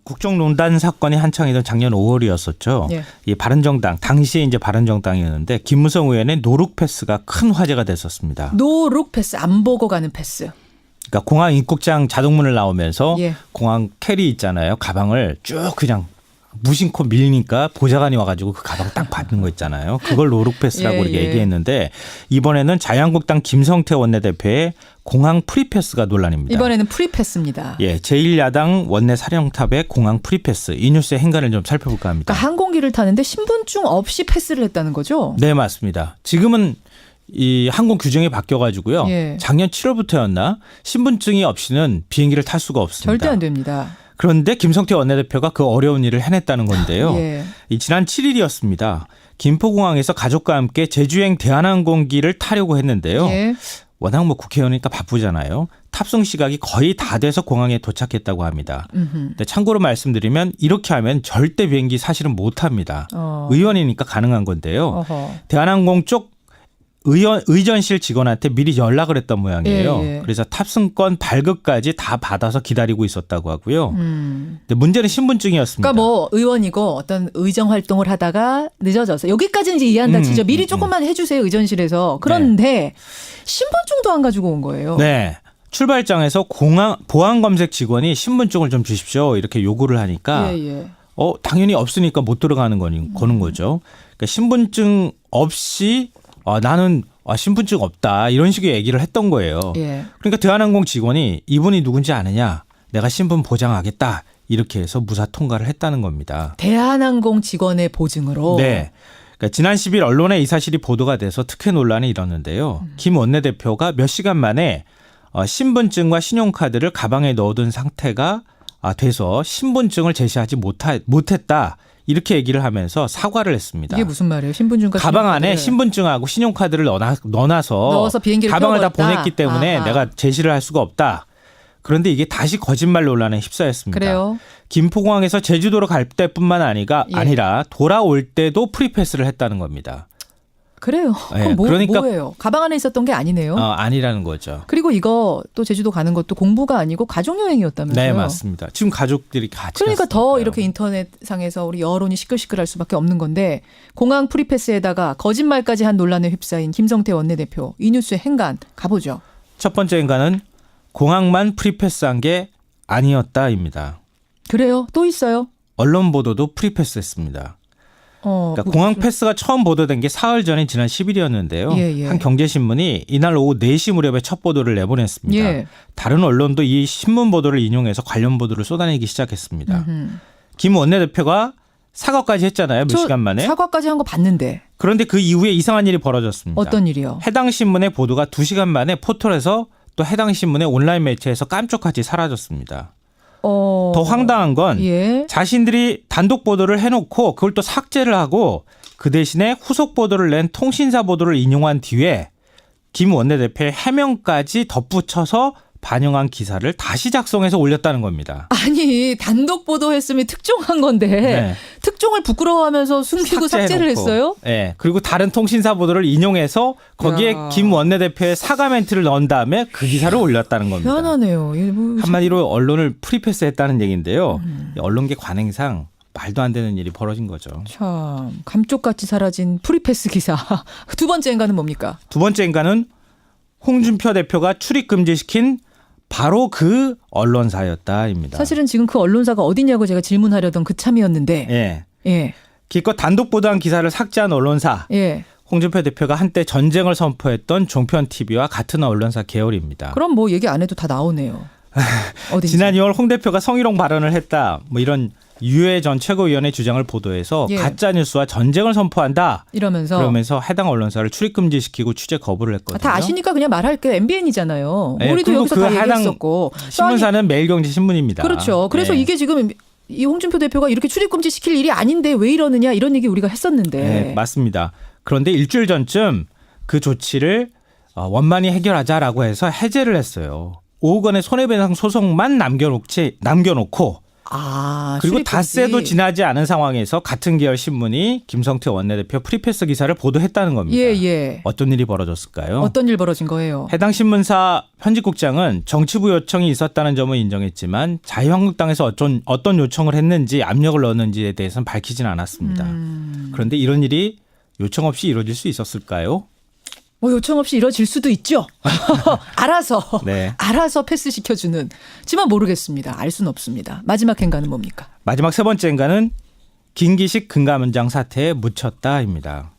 국정농단 사건이 한창이던 작년 5월이었었죠. 예. 이 바른정당 당시에 이제 바른정당이었는데 김무성 의원의 노룩 패스가 큰 화제가 됐었습니다. 노룩 패스 안 보고 가는 패스. 그러니까 공항 입국장 자동문을 나오면서 예. 공항 캐리 있잖아요. 가방을 쭉 그냥 무심코 밀리니까 보좌관이 와가지고 그 가방 딱 받는 거 있잖아요. 그걸 노룩 패스라고 예, 이렇게 예. 얘기했는데 이번에는 자유한국당 김성태 원내대표의 공항 프리패스가 논란입니다. 이번에는 프리패스입니다. 예, 제1야당 원내 사령탑의 공항 프리패스 이 뉴스의 행간을 좀 살펴볼까 합니다. 그러니까 항공기를 타는데 신분증 없이 패스를 했다는 거죠? 네, 맞습니다. 지금은 이 항공 규정이 바뀌어가지고요. 예. 작년 7월부터였나 신분증이 없이는 비행기를 탈 수가 없습니다. 절대 안 됩니다. 그런데 김성태 원내대표가 그 어려운 일을 해냈다는 건데요. 예. 이 지난 7일이었습니다. 김포공항에서 가족과 함께 제주행 대한항공기를 타려고 했는데요. 예. 워낙 뭐 국회의원이니까 바쁘잖아요. 탑승 시각이 거의 다 돼서 공항에 도착했다고 합니다. 근데 참고로 말씀드리면 이렇게 하면 절대 비행기 사실은 못 합니다. 의원이니까 가능한 건데요. 어허. 대한항공 쪽 의전실 직원한테 미리 연락을 했던 모양이에요. 예, 예. 그래서 탑승권 발급까지 다 받아서 기다리고 있었다고 하고요. 음. 근데 문제는 신분증이었습니다. 그러니까 뭐 의원이고 어떤 의정 활동을 하다가 늦어져서 여기까지는 이제 이해한다 치죠. 미리 조금만 해주세요 의전실에서. 그런데 신분증도 안 가지고 온 거예요. 네. 출발장에서 공항 보안 검색 직원이 신분증을 좀 주십시오 이렇게 요구를 하니까 예, 예. 당연히 없으니까 못 들어가는 거는 거죠. 그러니까 신분증 없이 나는 신분증 없다 이런 식의 얘기를 했던 거예요. 예. 그러니까 대한항공 직원이 이분이 누군지 아느냐 내가 신분 보장하겠다 이렇게 해서 무사 통과를 했다는 겁니다. 대한항공 직원의 보증으로. 네. 그러니까 지난 10일 언론에 이 사실이 보도가 돼서 특혜 논란이 일었는데요. 김 원내대표가 몇 시간 만에 신분증과 신용카드를 가방에 넣어둔 상태가 돼서 신분증을 제시하지 못했다. 이렇게 얘기를 하면서 사과를 했습니다. 이게 무슨 말이에요? 신분증과 가방 안에 신용카드를. 신분증하고 신용카드를 넣어서 비행기를 가방을 다 태워버렸다. 보냈기 때문에 아하. 내가 제시를 할 수가 없다. 그런데 이게 다시 거짓말 논란에 휩싸였습니다. 그래요? 김포공항에서 제주도로 갈 때뿐만 예. 아니라 돌아올 때도 프리패스를 했다는 겁니다. 그래요. 네, 그럼 그러니까- 뭐예요? 가방 안에 있었던 게 아니네요. 아니라는 거죠. 그리고 이거 또 제주도 가는 것도 공부가 아니고 가족여행이었다면서요? 네, 맞습니다. 지금 가족들이 같이 그러니까 더 갔으니까요. 이렇게 인터넷상에서 우리 여론이 시끌시끌할 수밖에 없는 건데 공항 프리패스에다가 거짓말까지 한 논란에 휩싸인 김성태 원내대표 이 뉴스의 행간 가보죠. 첫 번째 인간은 공항만 프리패스한 게 아니었다입니다. 그래요? 또 있어요? 언론 보도도 프리패스했습니다. 그러니까 공항 패스가 처음 보도된 게 사흘 전인 지난 10일이었는데요. 예, 예. 한 경제신문이 이날 오후 4시 무렵에 첫 보도를 내보냈습니다. 예. 다른 언론도 이 신문 보도를 인용해서 관련 보도를 쏟아내기 시작했습니다. 김 원내대표가 사과까지 했잖아요. 몇 시간 만에. 사과까지 한 거 봤는데 그런데 그 이후에 이상한 일이 벌어졌습니다. 어떤 일이요? 해당 신문의 보도가 2시간 만에 포털에서 또 해당 신문의 온라인 매체에서 깜짝같이 사라졌습니다. 더 황당한 건 예. 자신들이 단독 보도를 해놓고 그걸 또 삭제를 하고 그 대신에 후속 보도를 낸 통신사 보도를 인용한 뒤에 김 원내대표의 해명까지 덧붙여서 반영한 기사를 다시 작성해서 올렸다는 겁니다. 아니 단독 보도했으면 특종한 건데 네. 특종을 부끄러워하면서 숨기고 삭제를 삭제해놓고. 했어요? 네. 그리고 다른 통신사 보도를 인용해서 거기에 야. 김 원내대표의 사과 멘트를 넣은 다음에 그 기사를 올렸다는 겁니다. 희한하네요. 이게 뭐 한마디로 언론을 프리패스했다는 얘기인데요. 언론계 관행상 말도 안 되는 일이 벌어진 거죠. 참 감쪽같이 사라진 프리패스 기사. 두 번째 인간은 뭡니까? 두 번째 인간은 홍준표 대표가 출입 금지시킨 바로 그 언론사였다입니다. 사실은 지금 그 언론사가 어디냐고 제가 질문하려던 그 참이었는데. 예. 예. 기껏 단독 보도한 기사를 삭제한 언론사. 예. 홍준표 대표가 한때 전쟁을 선포했던 종편 TV와 같은 언론사 계열입니다. 그럼 뭐 얘기 안 해도 다 나오네요. 어딘지. 지난 2월 홍 대표가 성희롱 발언을 했다. 뭐 이런 유해 전 최고위원의 주장을 보도해서 예. 가짜 뉴스와 전쟁을 선포한다. 이러면서 그러면서 해당 언론사를 출입 금지시키고 취재 거부를 했거든요. 다 아시니까 그냥 말할게요. MBN이잖아요. 네, 우리도 그리고 여기서 그 다 해당 얘기했었고. 신문사는 매일경제신문입니다. 그렇죠. 그래서 네. 이게 지금 이 홍준표 대표가 이렇게 출입금지 시킬 일이 아닌데 왜 이러느냐 이런 얘기 우리가 했었는데. 네, 맞습니다. 그런데 일주일 전쯤 그 조치를 원만히 해결하자라고 해서 해제를 했어요. 5억 원의 손해배상 소송만 남겨놓고 그리고 출입금지. 닷새도 지나지 않은 상황에서 같은 계열 신문이 김성태 원내대표 프리패스 기사를 보도했다는 겁니다. 예. 어떤 일이 벌어졌을까요? 어떤 일 벌어진 거예요? 해당 신문사 편집국장은 정치부 요청이 있었다는 점을 인정했지만 자유한국당에서 어떤 요청을 했는지 압력을 넣었는지에 대해서는 밝히진 않았습니다. 그런데 이런 일이 요청 없이 이루어질 수 있었을까요? 뭐 요청 없이 이뤄질 수도 있죠. 네. 알아서 패스시켜주는. 지만 모르겠습니다. 알 수는 없습니다. 마지막 행간은 뭡니까? 마지막 세 번째 인간은 김기식 금감원장 사태에 묻혔다입니다.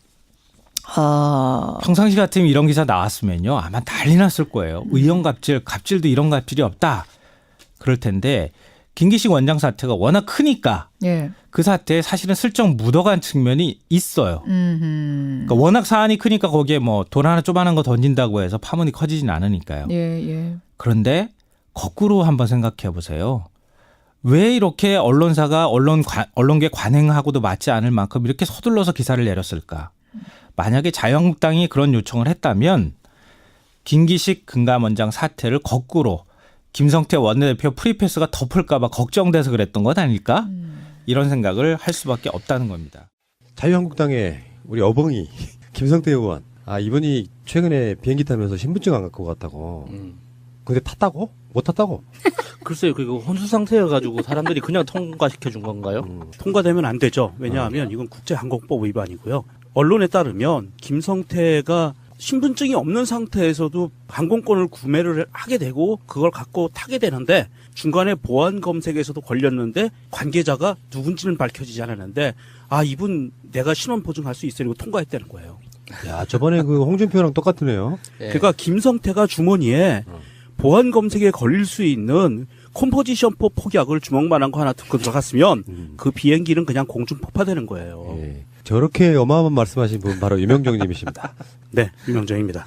평상시 같으면 이런 기사 나왔으면요 아마 난리 났을 거예요. 의원 갑질도 이런 갑질이 없다. 그럴 텐데 김기식 원장 사태가 워낙 크니까 예. 그 사태에 사실은 슬쩍 묻어간 측면이 있어요. 그러니까 워낙 사안이 크니까 거기에 뭐 돌 하나 쪼만한 거 던진다고 해서 파문이 커지진 않으니까요. 예. 그런데 거꾸로 한번 생각해 보세요. 왜 이렇게 언론사가 언론계 관행하고도 맞지 않을 만큼 이렇게 서둘러서 기사를 내렸을까? 만약에 자유한국당이 그런 요청을 했다면 김기식 금감원장 사태를 거꾸로 김성태 원내대표 프리패스가 덮을까 봐 걱정돼서 그랬던 것 아닐까? 이런 생각을 할 수밖에 없다는 겁니다. 자유한국당의 우리 어벙이 김성태 의원. 이분이 최근에 비행기 타면서 신분증 안 갖고 갔다고. 근데 탔다고? 못 탔다고? 글쎄요, 그거 혼수 상태여가지고 사람들이 그냥 통과시켜 준 건가요? 통과되면 안 되죠. 왜냐하면 이건 국제항공법 위반이고요. 언론에 따르면 김성태가 신분증이 없는 상태에서도 항공권을 구매를 하게 되고 그걸 갖고 타게 되는데 중간에 보안 검색에서도 걸렸는데 관계자가 누군지는 밝혀지지 않았는데 이분 내가 신원 보증할 수 있으려고 통과했다는 거예요. 야, 저번에 그 홍준표랑 똑같으네요. 그러니까 김성태가 주머니에 보안 검색에 걸릴 수 있는 컴포지션4 폭약을 주먹만한 거 하나 듣고 들어갔으면 그 비행기는 그냥 공중 폭파되는 거예요. 예. 저렇게 어마어마한 말씀하신 분 바로 유명정님이십니다. 네, 유명정입니다.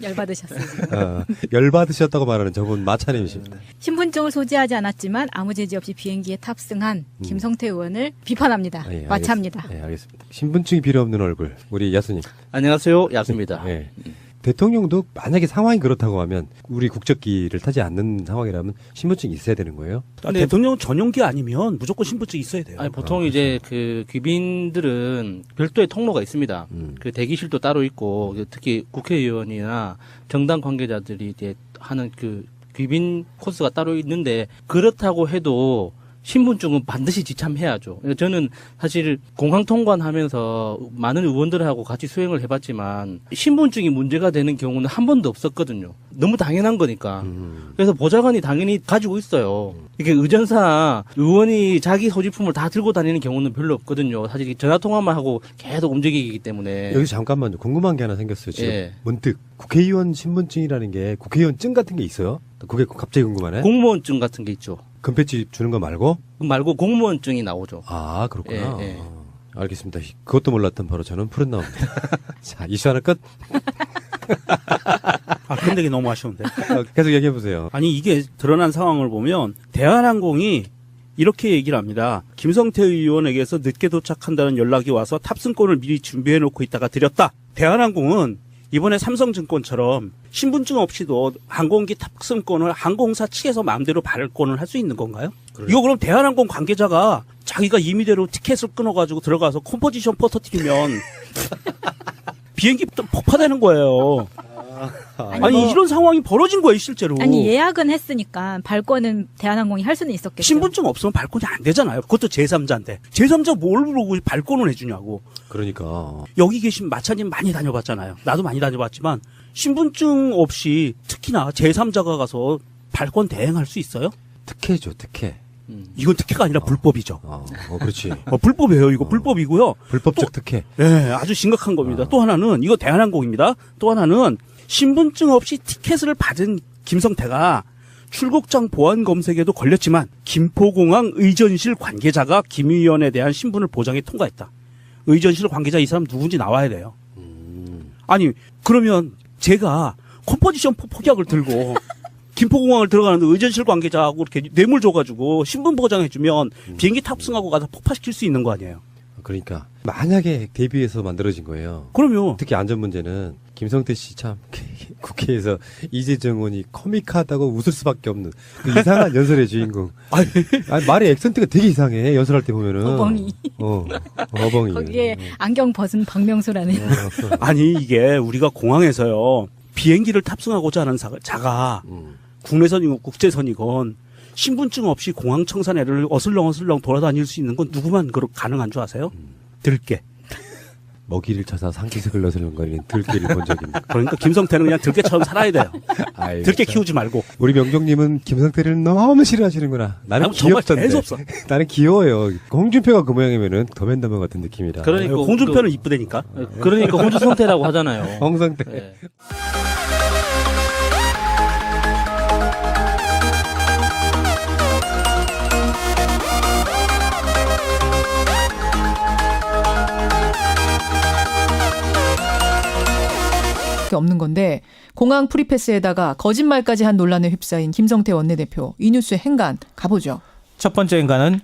열받으셨어요. 지금. 열받으셨다고 말하는 저분 마차님이십니다. 신분증을 소지하지 않았지만 아무 제지 없이 비행기에 탑승한 김성태 의원을 비판합니다. 예, 마차입니다. 예, 알겠습니다. 신분증이 필요 없는 얼굴 우리 야수님. 안녕하세요, 야수입니다. 예. 대통령도 만약에 상황이 그렇다고 하면 우리 국적기를 타지 않는 상황이라면 신분증이 있어야 되는 거예요? 대통령 전용기 아니면 무조건 신분증 있어야 돼요. 아니, 보통 이제 그 귀빈들은 별도의 통로가 있습니다. 그 대기실도 따로 있고 특히 국회의원이나 정당 관계자들이 이제 하는 그 귀빈 코스가 따로 있는데 그렇다고 해도 신분증은 반드시 지참해야죠. 저는 사실 공항 통관하면서 많은 의원들하고 같이 수행을 해봤지만 신분증이 문제가 되는 경우는 한 번도 없었거든요. 너무 당연한 거니까. 그래서 보좌관이 당연히 가지고 있어요. 이게 의전사 의원이 자기 소지품을 다 들고 다니는 경우는 별로 없거든요. 사실 전화 통화만 하고 계속 움직이기 때문에. 여기서 잠깐만요. 궁금한 게 하나 생겼어요. 지금 예. 문득 국회의원 신분증이라는 게 국회의원 증 같은 게 있어요? 그게 갑자기 궁금하네. 공무원증 같은 게 있죠. 금배지 주는 거 말고? 그 말고 공무원증이 나오죠. 그렇구나. 예, 예. 알겠습니다. 그것도 몰랐던 바로 저는 푸른 나옵니다. 자, 이슈 하나 끝. 근데 이게 너무 아쉬운데. 계속 얘기해 보세요. 아니 이게 드러난 상황을 보면 대한항공이 이렇게 얘기를 합니다. 김성태 의원에게서 늦게 도착한다는 연락이 와서 탑승권을 미리 준비해 놓고 있다가 드렸다. 대한항공은 이번에 삼성증권처럼 신분증 없이도 항공기 탑승권을 항공사 측에서 마음대로 발권을 할 수 있는 건가요? 이거 그럼 대한항공 관계자가 자기가 임의대로 티켓을 끊어가지고 들어가서 컴포지션4 터뜨리면 비행기 폭파되는 거예요. 아니 이런 상황이 벌어진 거예요 실제로. 아니 예약은 했으니까 발권은 대한항공이 할 수는 있었겠죠. 신분증 없으면 발권이 안 되잖아요. 그것도 제3자인데. 제3자 뭘 부르고 발권을 해주냐고. 그러니까. 여기 계신 마차님 많이 다녀봤잖아요. 나도 많이 다녀봤지만 신분증 없이 특히나 제3자가 가서 발권 대행할 수 있어요? 특혜죠, 특혜. 이건 특혜가 아니라 불법이죠. 그렇지. 불법이에요. 이거 불법이고요. 불법적 특혜. 네, 아주 심각한 겁니다. 또 하나는 이거 대한항공입니다. 또 하나는 신분증 없이 티켓을 받은 김성태가 출국장 보안 검색에도 걸렸지만 김포공항 의전실 관계자가 김 의원에 대한 신분을 보장해 통과했다. 의전실 관계자 이 사람 누군지 나와야 돼요. 아니 그러면 제가 컴포지션4 폭약을 들고 김포공항을 들어가는데 의전실 관계자하고 이렇게 뇌물 줘가지고 신분 보장해주면 비행기 탑승하고 가서 폭파시킬 수 있는 거 아니에요. 그러니까 만약에 대비해서 만들어진 거예요. 그럼요. 특히 안전 문제는 김성태 씨 참 국회에서 이재정 의원이 코믹하다고 웃을 수밖에 없는 그 이상한 연설의 주인공. 아니, 말의 액센트가 되게 이상해. 연설할 때 보면은. 어벙이. 어벙이. 거기에 안경 벗은 박명수라는. 아니 이게 우리가 공항에서요 비행기를 탑승하고자 하는 자가 국내선이건 국제선이건 신분증 없이 공항 청산회를 어슬렁어슬렁 돌아다닐 수 있는 건 누구만 가능한 줄 아세요? 들깨. 먹이를 쳐서 상기색을 너슬렁거리는 들깨를 본 적이 있는. 그러니까 김성태는 그냥 들깨처럼 살아야 돼요. 아이고, 들깨 참. 키우지 말고. 우리 명종님은 김성태를 너무 싫어하시는구나. 나는 아니, 정말 귀엽던데. 재수 없어. 나는 귀여워요. 홍준표가 그 모양이면은 더맨더맨 같은 느낌이라. 그러니까 홍준표는 이쁘다니까. 그러니까 홍준성태라고 하잖아요. 홍성태. 예. 없는 건데 공항 프리패스에다가 거짓말까지 한 논란에 휩싸인 김성태 원내대표 이 뉴스의 행간 가보죠. 첫 번째 인간은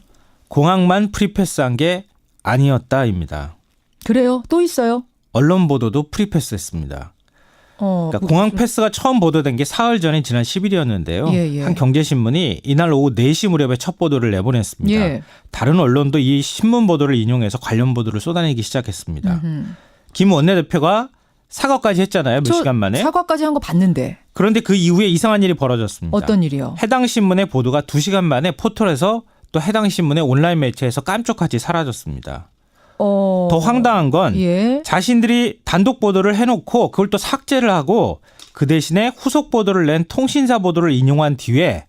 공항만 프리패스한 게 아니었다입니다. 그래요? 또 있어요? 언론 보도도 프리패스했습니다. 그러니까 공항 패스가 처음 보도된 게 사흘 전인 지난 10일이었는데요. 예, 예. 한 경제신문이 이날 오후 4시 무렵에 첫 보도를 내보냈습니다. 예. 다른 언론도 이 신문 보도를 인용해서 관련 보도를 쏟아내기 시작했습니다. 김 원내대표가 사과까지 했잖아요. 몇 시간 만에. 사과까지 한 거 봤는데. 그런데 그 이후에 이상한 일이 벌어졌습니다. 어떤 일이요? 해당 신문의 보도가 2시간 만에 포털에서 또 해당 신문의 온라인 매체에서 깜짝같이 사라졌습니다. 더 황당한 건 예. 자신들이 단독 보도를 해놓고 그걸 또 삭제를 하고 그 대신에 후속 보도를 낸 통신사 보도를 인용한 뒤에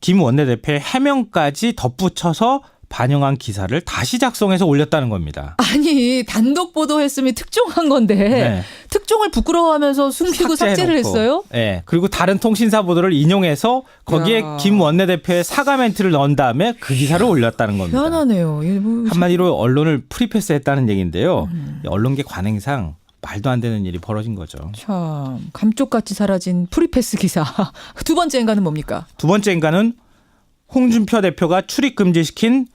김 원내대표의 해명까지 덧붙여서 반영한 기사를 다시 작성해서 올렸다는 겁니다. 아니 단독 보도했으면 특종한 건데 네. 특종을 부끄러워하면서 숨기고 삭제를 삭제해놓고. 했어요? 네. 그리고 다른 통신사 보도를 인용해서 거기에 야. 김 원내대표의 사과 멘트를 넣은 다음에 그 기사를 올렸다는 겁니다. 희한하네요. 예, 뭐 한마디로 언론을 프리패스했다는 얘기인데요. 언론계 관행상 말도 안 되는 일이 벌어진 거죠. 참 감쪽같이 사라진 프리패스 기사. 두 번째 인간은 뭡니까? 두 번째 인간은 홍준표 대표가 출입 금지시킨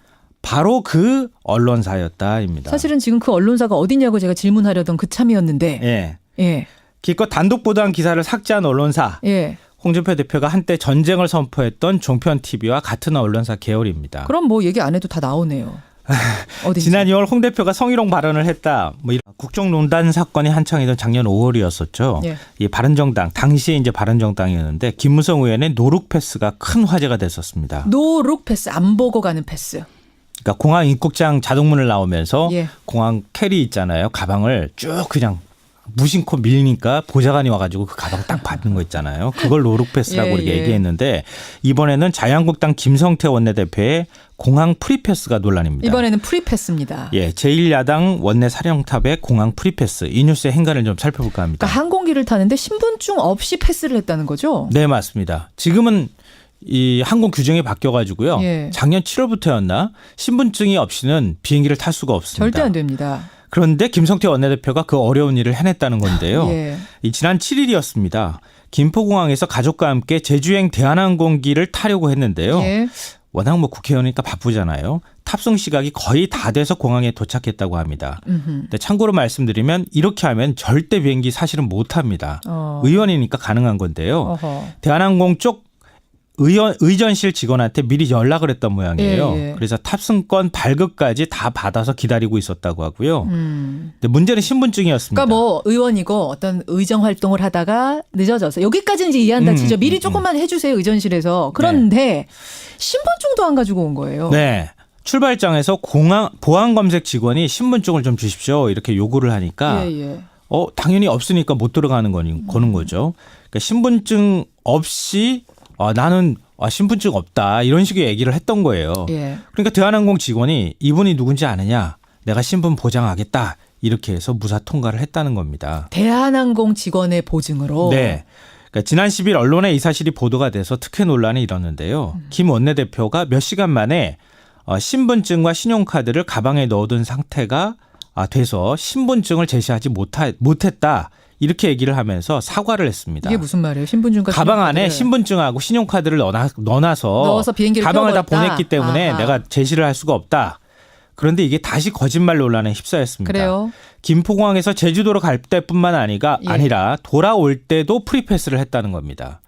바로 그 언론사였다입니다. 사실은 지금 그 언론사가 어디냐고 제가 질문하려던 그 참이었는데. 예. 예. 기껏 단독 보도한 기사를 삭제한 언론사. 예. 홍준표 대표가 한때 전쟁을 선포했던 종편 TV와 같은 언론사 계열입니다. 그럼 뭐 얘기 안 해도 다 나오네요. 어딘지. 지난 2월 홍 대표가 성희롱 발언을 했다. 뭐 이런 국정농단 사건이 한창이던 작년 5월이었었죠. 예. 이 바른정당 당시에 이제 바른정당이었는데 김무성 의원의 노룩 패스가 큰 화제가 됐었습니다. 노룩 패스 안 보고 가는 패스. 그러니까 공항 입국장 자동문을 나오면서 예. 공항 캐리 있잖아요. 가방을 쭉 그냥 무심코 밀니까 보좌관이 와가지고 그 가방 딱 받는 거 있잖아요. 그걸 노룩 패스라고 예, 이렇게 예. 얘기했는데 이번에는 자유한국당 김성태 원내대표의 공항 프리패스가 논란입니다. 이번에는 프리패스입니다. 예, 제1야당 원내 사령탑의 공항 프리패스 이 뉴스의 행간을 좀 살펴볼까 합니다. 그러니까 항공기를 타는데 신분증 없이 패스를 했다는 거죠? 네, 맞습니다. 지금은 이 항공 규정이 바뀌어가지고요. 예. 작년 7월부터였나 신분증이 없이는 비행기를 탈 수가 없습니다. 절대 안 됩니다. 그런데 김성태 원내대표가 그 어려운 일을 해냈다는 건데요. 예. 이 지난 7일이었습니다. 김포공항에서 가족과 함께 제주행 대한항공기를 타려고 했는데요. 예. 워낙 뭐 국회의원이니까 바쁘잖아요. 탑승 시각이 거의 다 돼서 공항에 도착했다고 합니다. 근데 참고로 말씀드리면 이렇게 하면 절대 비행기 사실은 못 합니다. 의원이니까 가능한 건데요. 어허. 대한항공 쪽 의전실 직원한테 미리 연락을 했던 모양이에요. 예, 예. 그래서 탑승권 발급까지 다 받아서 기다리고 있었다고 하고요. 근데 문제는 신분증이었습니다. 그러니까 뭐 의원이고 어떤 의정 활동을 하다가 늦어져서 여기까지는 이제 이해한다 치죠. 미리 조금만 해주세요 의전실에서. 그런데 신분증도 안 가지고 온 거예요. 네. 출발장에서 보안 검색 직원이 신분증을 좀 주십시오 이렇게 요구를 하니까 예. 당연히 없으니까 못 들어가는 거는 거죠. 그러니까 신분증 없이 나는 신분증 없다 이런 식의 얘기를 했던 거예요. 예. 그러니까 대한항공 직원이 이분이 누군지 아느냐 내가 신분 보장하겠다 이렇게 해서 무사 통과를 했다는 겁니다. 대한항공 직원의 보증으로. 네. 그러니까 지난 10일 언론에 이 사실이 보도가 돼서 특혜 논란이 일었는데요. 김 원내대표가 몇 시간 만에 신분증과 신용카드를 가방에 넣어둔 상태가 돼서 신분증을 제시하지 못했다. 이렇게 얘기를 하면서 사과를 했습니다. 이게 무슨 말이에요? 신분증과 가방 안에 신용카드를. 신분증하고 신용카드를 넣어서 비행기를 가방을 다 태워버렸다. 보냈기 때문에 아하. 내가 제시를 할 수가 없다. 그런데 이게 다시 거짓말 논란에 휩싸였습니다. 그래요. 김포공항에서 제주도로 갈 때뿐만 예. 아니라 돌아올 때도 프리패스를 했다는 겁니다.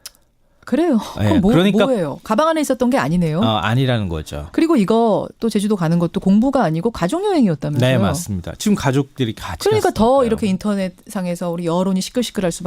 그래요. 예, 그럼 그러니까- 뭐예요? 가방 안에 있었던 게 아니네요. 아니라는 거죠. 그리고 이거 또 제주도 가는 것도 공부가 아니고 가족여행이었다면서요. 네, 맞습니다. 지금 가족들이 같이 그러니까 더 갔으니까요. 이렇게 인터넷상에서 우리 여론이 시끌시끌할 수밖에